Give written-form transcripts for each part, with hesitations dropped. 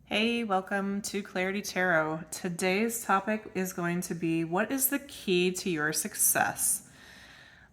Hey, welcome to Clarity Tarot. Today's topic is going to be what is the key to your success?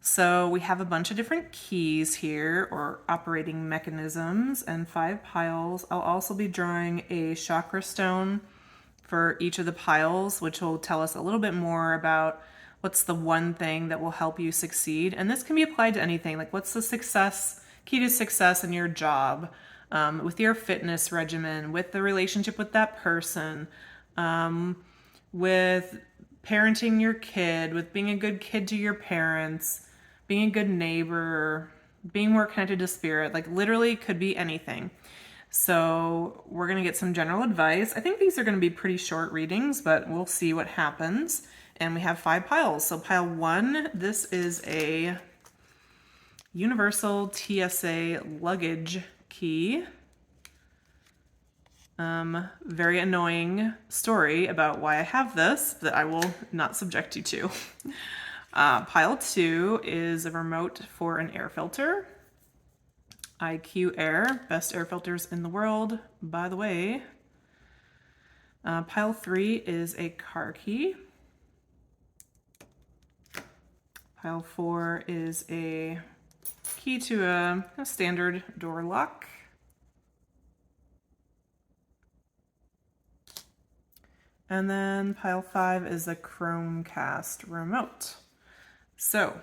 So we have a bunch of different keys here or operating mechanisms and 5 piles. I'll also be drawing a chakra stone for each of the piles, which will tell us a little bit more about what's the one thing that will help you succeed. And this can be applied to anything, like what's the key to success in your job, with your fitness regimen, with the relationship with that person, with parenting your kid, with being a good kid to your parents, being a good neighbor, being more connected to spirit. Like literally could be anything. So we're going to get some general advice. I think these are going to be pretty short readings, but we'll see what happens. And we have 5 piles. So pile 1, this is a universal TSA luggage key. Very annoying story about why I have this that I will not subject you to. Pile 2 is a remote for an air filter. IQ Air, best air filters in the world, by the way. Pile 3 is a car key. Pile 4 is a key to a standard door lock. And then pile 5 is a Chromecast remote. So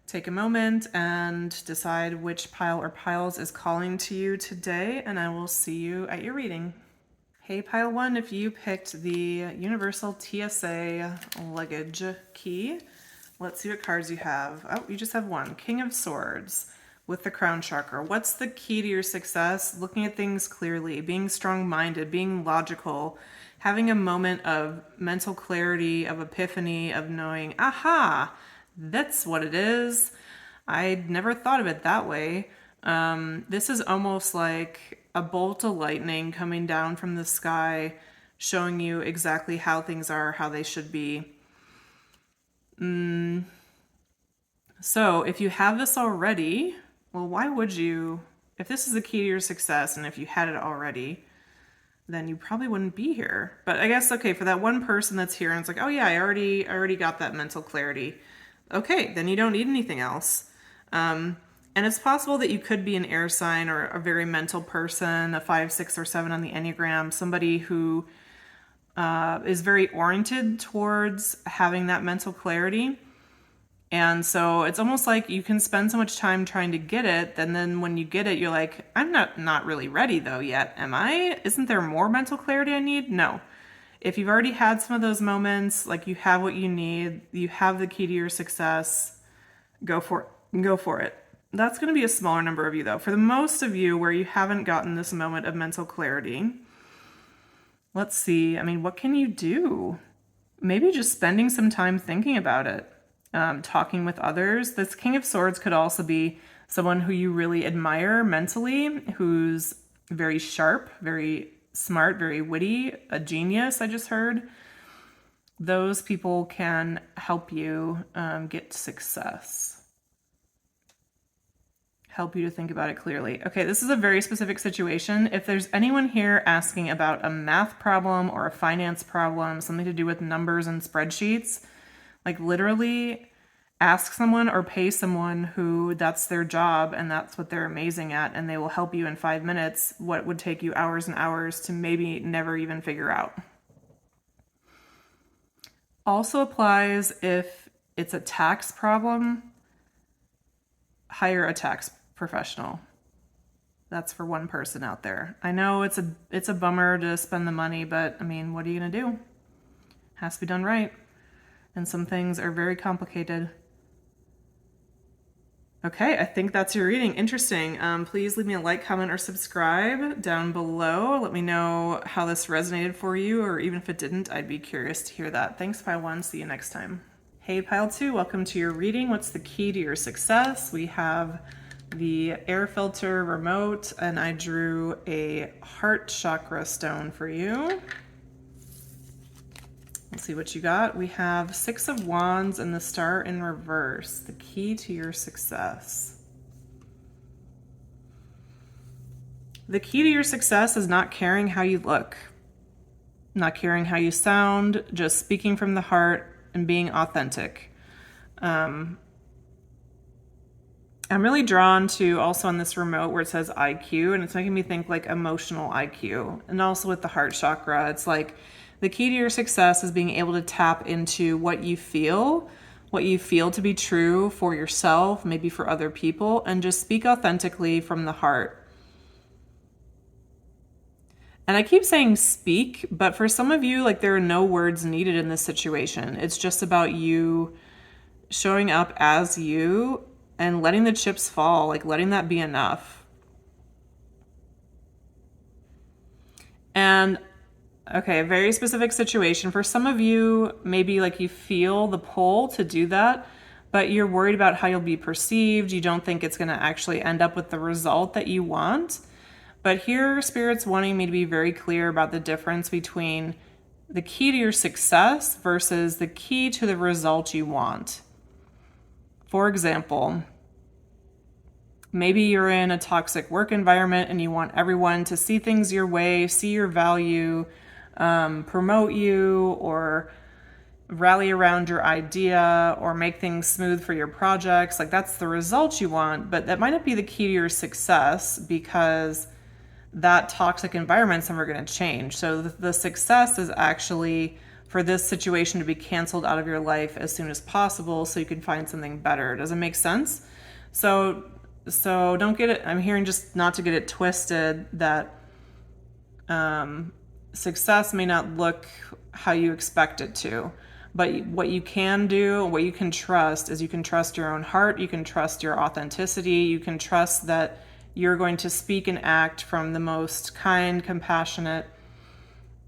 take a moment and decide which pile or piles is calling to you today, and I will see you at your reading. Hey, pile 1, if you picked the universal TSA luggage key, let's see what cards you have. Oh, you just have one. King of Swords with the crown chakra. What's the key to your success? Looking at things clearly, being strong-minded, being logical, having a moment of mental clarity, of epiphany, of knowing, aha, that's what it is. I'd never thought of it that way. This is almost like a bolt of lightning coming down from the sky, showing you exactly how things are, how they should be. So if you have this already, well, why would you? If this is the key to your success, and if you had it already, then you probably wouldn't be here. But I guess, okay, for that one person that's here and it's like, oh yeah, I already got that mental clarity. Okay, then you don't need anything else. And it's possible that you could be an air sign or a very mental person, a 5, 6, or 7 on the Enneagram, somebody who is very oriented towards having that mental clarity. And so it's almost like you can spend so much time trying to get it, and then when you get it, you're like, I'm not really ready though yet, am I? Isn't there more mental clarity I need? No. If you've already had some of those moments, like you have what you need, you have the key to your success, go for it. Go for it. That's going to be a smaller number of you though. For the most of you where you haven't gotten this moment of mental clarity, let's see. I mean, what can you do? Maybe just spending some time thinking about it. Talking with others. This King of Swords could also be someone who you really admire mentally, who's very sharp, very smart, very witty, a genius, I just heard. Those people can help you get success. Help you to think about it clearly. Okay, this is a very specific situation. If there's anyone here asking about a math problem or a finance problem, something to do with numbers and spreadsheets, like literally ask someone or pay someone who that's their job and that's what they're amazing at, and they will help you in 5 minutes what would take you hours and hours to maybe never even figure out. Also applies if it's a tax problem, hire a tax professional. That's for one person out there. I know it's a bummer to spend the money, but I mean, what are you gonna do? Has to be done right. And some things are very complicated. Okay, I think that's your reading. Interesting. Please leave me a like, comment, or subscribe down below. Let me know how this resonated for you, or even if it didn't, I'd be curious to hear that. Thanks, Pile 1. See you next time. Hey, Pile 2, welcome to your reading. What's the key to your success? We have the air filter remote, and I drew a heart chakra stone for you. Let's see what you got. We have 6 of Wands and the Star in reverse. The key to your success. The key to your success is not caring how you look, not caring how you sound, just speaking from the heart and being authentic. I'm really drawn to also on this remote where it says IQ, and it's making me think like emotional IQ. And also with the heart chakra, it's like the key to your success is being able to tap into what you feel to be true for yourself, maybe for other people, and just speak authentically from the heart. And I keep saying speak, but for some of you, like there are no words needed in this situation. It's just about you showing up as you and letting the chips fall, like letting that be enough. And okay, a very specific situation. For some of you, maybe like you feel the pull to do that, but you're worried about how you'll be perceived. You don't think it's going to actually end up with the result that you want. But here, Spirit's wanting me to be very clear about the difference between the key to your success versus the key to the result you want. For example, maybe you're in a toxic work environment and you want everyone to see things your way, see your value, promote you, or rally around your idea, or make things smooth for your projects. Like that's the result you want, but that might not be the key to your success because that toxic environment's never going to change. So the success is actually for this situation to be canceled out of your life as soon as possible so you can find something better. Does it make sense? So don't get it, I'm hearing just not to get it twisted that success may not look how you expect it to. But what you can do, what you can trust is you can trust your own heart, you can trust your authenticity, you can trust that you're going to speak and act from the most kind, compassionate,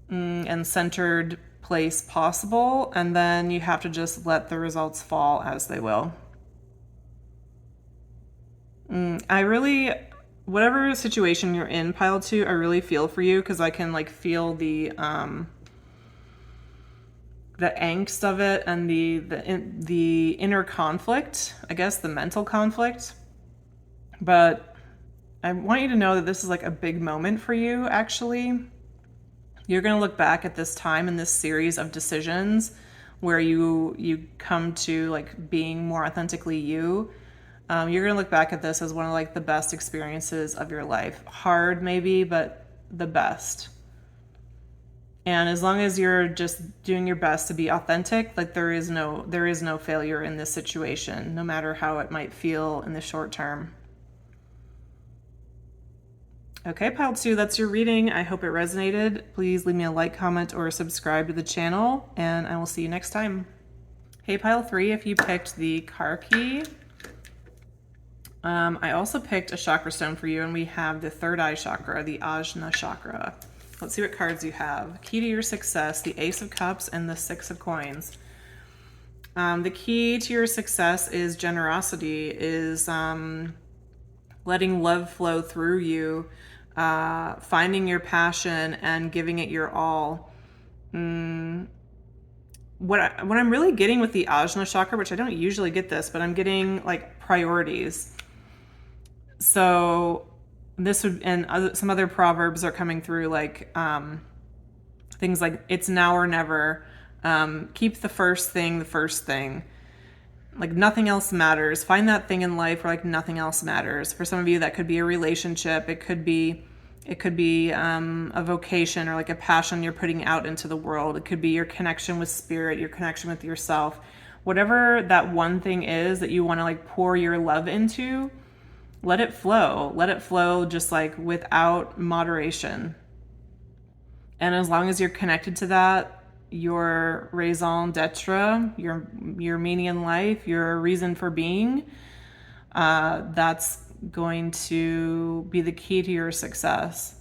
and centered place possible, and then you have to just let the results fall as they will. Whatever situation you're in, pile 2, I really feel for you because I can like feel the angst of it and the inner conflict, I guess the mental conflict. But I want you to know that this is like a big moment for you, actually. You're going to look back at this time in this series of decisions where you come to like being more authentically you. You're going to look back at this as one of like the best experiences of your life. Hard maybe, but the best. And as long as you're just doing your best to be authentic, like there is no failure in this situation, no matter how it might feel in the short term. Okay, pile 2, that's your reading. I hope it resonated. Please leave me a like, comment, or subscribe to the channel, and I will see you next time. Hey, pile 3, if you picked the car key, I also picked a chakra stone for you, and we have the third eye chakra, the Ajna chakra. Let's see what cards you have. Key to your success, the Ace of Cups and the Six of Coins. The key to your success is generosity, is letting love flow through you, finding your passion and giving it your all. What I'm really getting with the Ajna chakra, which I don't usually get this, but I'm getting like priorities. So this would, and some other proverbs are coming through, like things like it's now or never. Keep the first thing. Like nothing else matters. Find that thing in life where like nothing else matters. For some of you, that could be a relationship. It could be a vocation or like a passion you're putting out into the world. It could be your connection with spirit, your connection with yourself. Whatever that one thing is that you want to like pour your love into, let it flow. Let it flow just like without moderation. And as long as you're connected to that, your raison d'etre, your meaning in life, your reason for being, that's going to be the key to your success.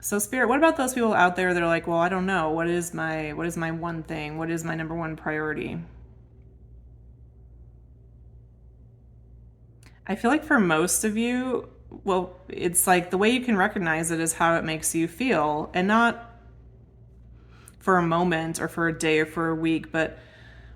So Spirit, what about those people out there that are like, well, I don't know, what is my one thing? What is my number one priority? I feel like for most of you, well, it's like the way you can recognize it is how it makes you feel, and not for a moment or for a day or for a week, but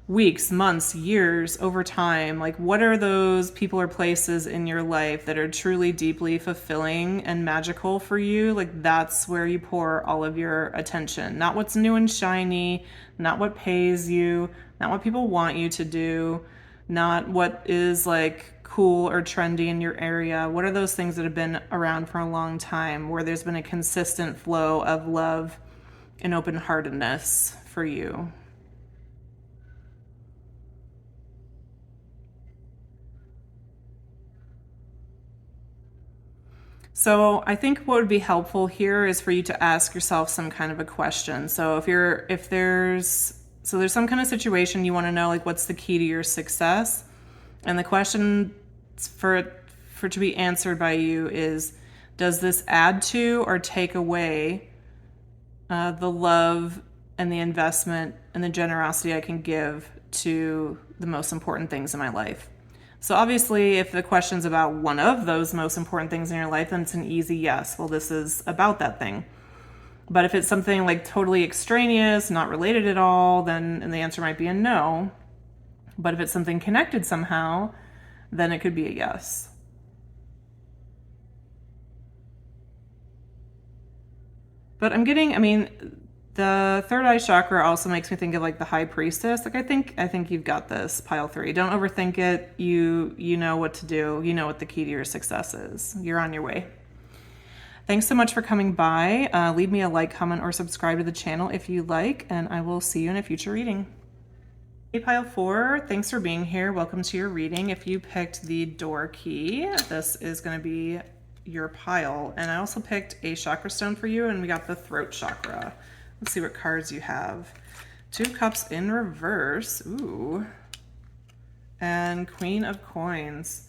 weeks, months, years, over time? Like, what are those people or places in your life that are truly deeply fulfilling and magical for you? Like, that's where you pour all of your attention. Not what's new and shiny, not what pays you, not what people want you to do, not what is like cool or trendy in your area. What are those things that have been around for a long time, where there's been a consistent flow of love and open-heartedness for you? So I think what would be helpful here is for you to ask yourself some kind of a question. So there's some kind of situation you want to know, like, what's the key to your success? And the question for it to be answered by you is, does this add to or take away the love and the investment and the generosity I can give to the most important things in my life? So obviously, if the question's about one of those most important things in your life, then it's an easy yes. Well, this is about that thing. But if it's something like totally extraneous, not related at all, then the answer might be a no. But if it's something connected somehow, then it could be a yes. But the third eye chakra also makes me think of like the high priestess. Like, I think you've got this, pile 3. Don't overthink it. You know what to do. You know what the key to your success is. You're on your way. Thanks so much for coming by. Leave me a like, comment, or subscribe to the channel if you like, and I will see you in a future reading. Hey, pile 4, thanks for being here. Welcome to your reading. If you picked the door key, this is going to be your pile. And I also picked a chakra stone for you, and we got the throat chakra. Let's see what cards you have. 2 cups in reverse. Ooh. And Queen of Coins.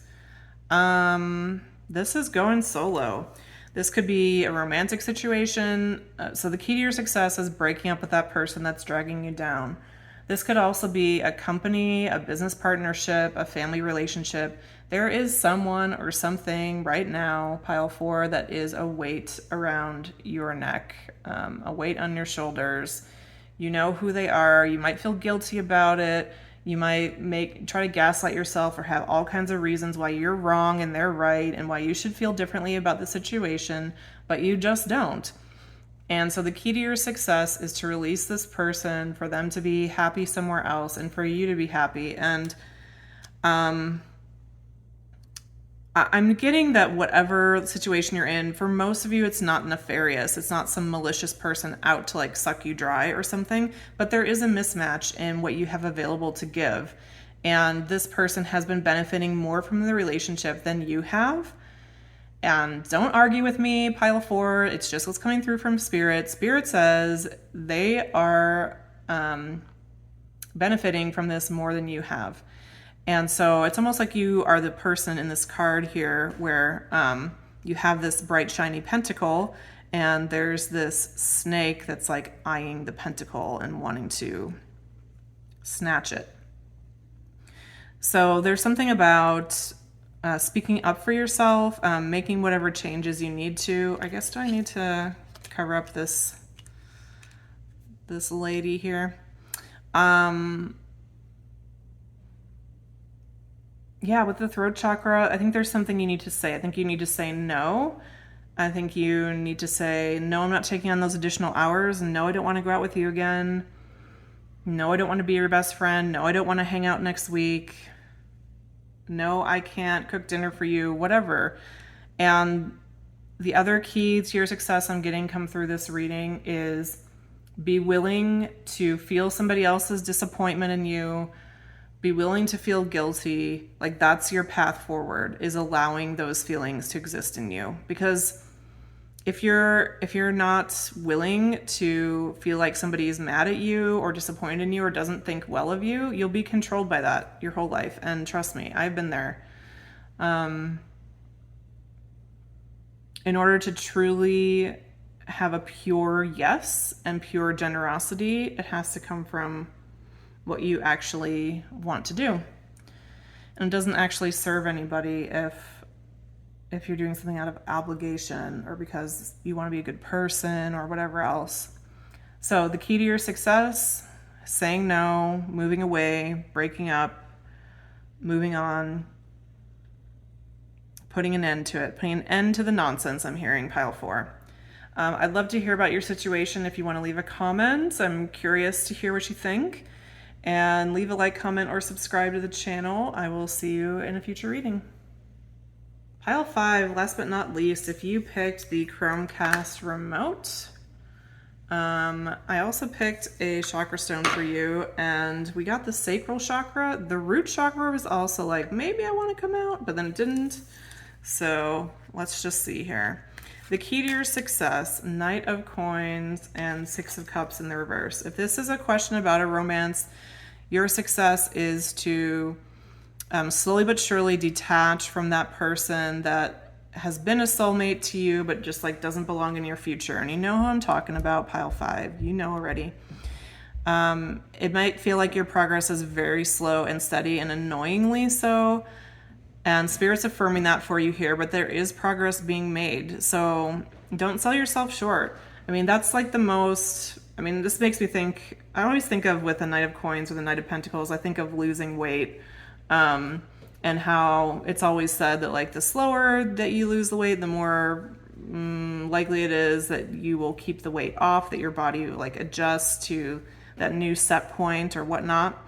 This is going solo. This could be a romantic situation. So the key to your success is breaking up with that person that's dragging you down. This could also be a company, a business partnership, a family relationship. There is someone or something right now, pile 4, that is a weight around your neck, a weight on your shoulders. You know who they are. You might feel guilty about it. You might try to gaslight yourself or have all kinds of reasons why you're wrong and they're right and why you should feel differently about the situation, but you just don't. And so the key to your success is to release this person, for them to be happy somewhere else, and for you to be happy. And I'm getting that whatever situation you're in, for most of you, it's not nefarious. It's not some malicious person out to like suck you dry or something, but there is a mismatch in what you have available to give. And this person has been benefiting more from the relationship than you have. And don't argue with me, pile 4. It's just what's coming through from Spirit. Spirit says they are benefiting from this more than you have. And so it's almost like you are the person in this card here where you have this bright, shiny pentacle, and there's this snake that's like eyeing the pentacle and wanting to snatch it. So there's something about speaking up for yourself, making whatever changes you need to. I guess, do I need to cover up this lady here? Yeah, with the throat chakra, I think there's something you need to say. I think you need to say no. I think you need to say, no, I'm not taking on those additional hours. No, I don't want to go out with you again. No, I don't want to be your best friend. No, I don't want to hang out next week. No, I can't cook dinner for you, whatever. And the other key to your success I'm getting come through this reading is be willing to feel somebody else's disappointment in you. Be willing to feel guilty. Like, that's your path forward, is allowing those feelings to exist in you. Because if you're not willing to feel like somebody is mad at you or disappointed in you or doesn't think well of you, you'll be controlled by that your whole life. And trust me, I've been there. In order to truly have a pure yes and pure generosity, it has to come from what you actually want to do. And it doesn't actually serve anybody if you're doing something out of obligation or because you want to be a good person or whatever else. So the key to your success, saying no, moving away, breaking up, moving on, putting an end to it, putting an end to the nonsense I'm hearing, pile 4. I'd love to hear about your situation if you want to leave a comment. I'm curious to hear what you think. And leave a like, comment, or subscribe to the channel. I will see you in a future reading. Pile 5, last but not least, if you picked the Chromecast remote, I also picked a chakra stone for you, and we got the sacral chakra. The root chakra was also like, maybe I want to come out, but then it didn't. So let's just see here. The key to your success, Knight of Coins and 6 of Cups in the reverse. If this is a question about a romance, your success is to slowly but surely detach from that person that has been a soulmate to you, but just like doesn't belong in your future. And you know who I'm talking about, pile 5. You know already. It might feel like your progress is very slow and steady and annoyingly so. And Spirit's affirming that for you here, but there is progress being made. So don't sell yourself short. I mean, that's like the most, I mean, this makes me think, I always think of with the Knight of Coins or the Knight of Pentacles, I think of losing weight. And how it's always said that like the slower that you lose the weight, the more likely it is that you will keep the weight off, that your body like adjusts to that new set point or whatnot.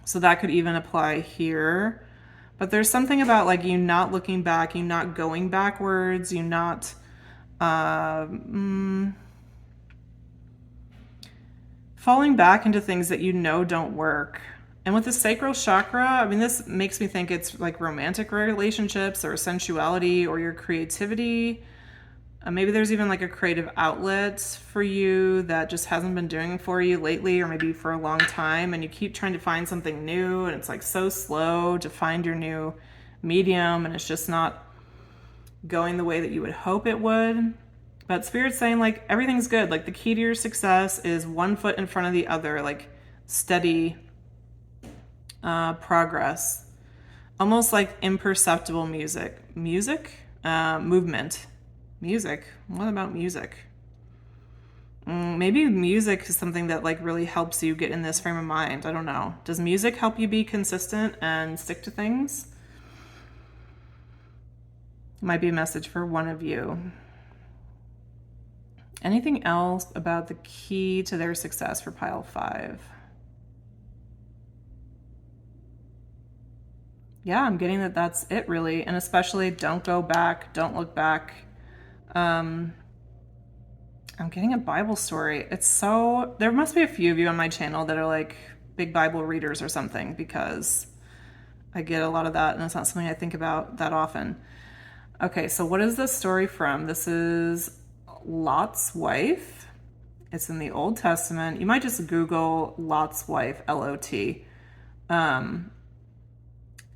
So that could even apply here. But there's something about like you not looking back, you not going backwards, you not falling back into things that you know don't work. And with the sacral chakra, I mean, this makes me think it's like romantic relationships or sensuality or your creativity. Maybe there's even like a creative outlet for you that just hasn't been doing for you lately, or maybe for a long time, and you keep trying to find something new, and it's like so slow to find your new medium, and it's just not going the way that you would hope it would. But Spirit's saying like everything's good. Like the key to your success is one foot in front of the other, like steady progress, almost like imperceptible movement. Music. What about music? Maybe music is something that like really helps you get in this frame of mind. I don't know. Does music help you be consistent and stick to things? Might be a message for one of you. Anything else about the key to their success for pile 5? Yeah, I'm getting that that's it really. And especially don't go back, don't look back. I'm getting a Bible story. It's so, there must be a few of you on my channel that are like big Bible readers or something, because I get a lot of that and it's not something I think about that often. Okay, so what is this story from? This is Lot's wife. It's in the Old Testament. You might just Google Lot's wife, L-O-T.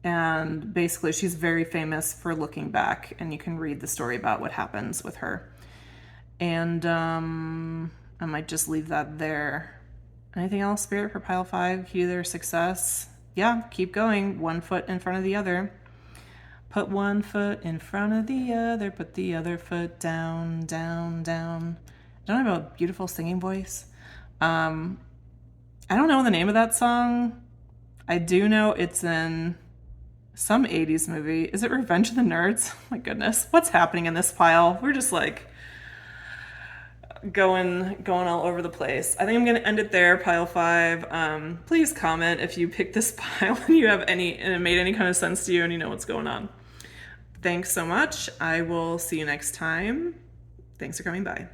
And basically she's very famous for looking back, and you can read the story about what happens with her. And I might just leave that there. Anything else, Spirit, for pile 5? Key to their success? Yeah, keep going. One foot in front of the other. Put one foot in front of the other. Put the other foot down, down, down. I don't have a beautiful singing voice. I don't know the name of that song. I do know it's in some 80s movie. Is it Revenge of the Nerds? Oh my goodness. What's happening in this pile? We're just like going all over the place. I think I'm going to end it there, pile 5. Please comment if you picked this pile and you have any, and it made any kind of sense to you and you know what's going on. Thanks so much. I will see you next time. Thanks for coming by.